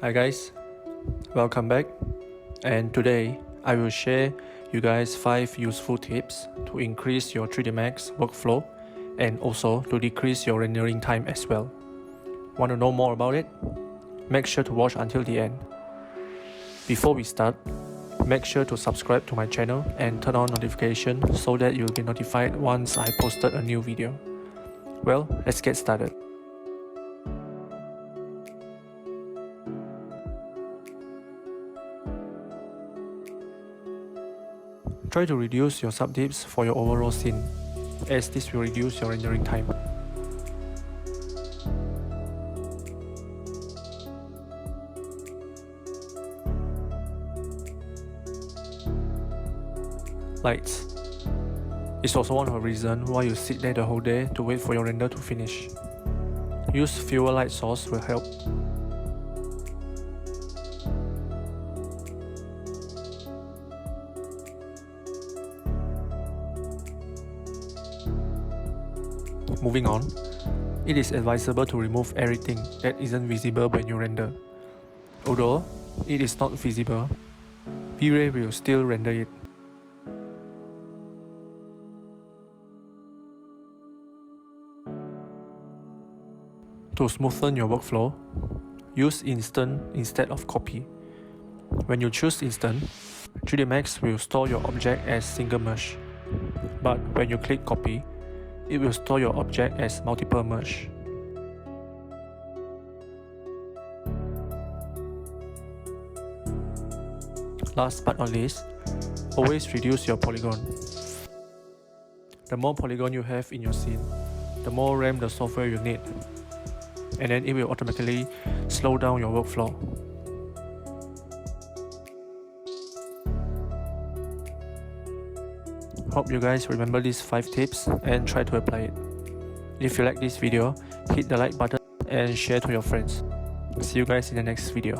Hi guys, welcome back, and today I will share you guys 5 useful tips to increase your 3DsMax workflow and also to decrease your rendering time as well. Want to know more about it? Make sure to watch until the end. Before we start, make sure to subscribe to my channel and turn on notifications so that you'll be notified once I posted a new video. Well, let's get started. Try to reduce your subdips for your overall scene, as this will reduce your rendering time. Lights. It's also one of the reasons why you sit there the whole day to wait for your render to finish. Use fewer light source will help. Moving on, it is advisable to remove everything that isn't visible when you render. Although it is not visible, Vray will still render it. To smoothen your workflow, use Instant instead of Copy. When you choose Instant, 3DsMax will store your object as single mesh, but when you click Copy, it will store your object as multiple mesh. Last but not least, always reduce your polygon. The more polygon you have in your scene, the more RAM the software you need, and then it will automatically slow down your workflow. Hope you guys remember these 5 tips and try to apply it. If you like this video, hit the like button and share to your friends. See you guys in the next video.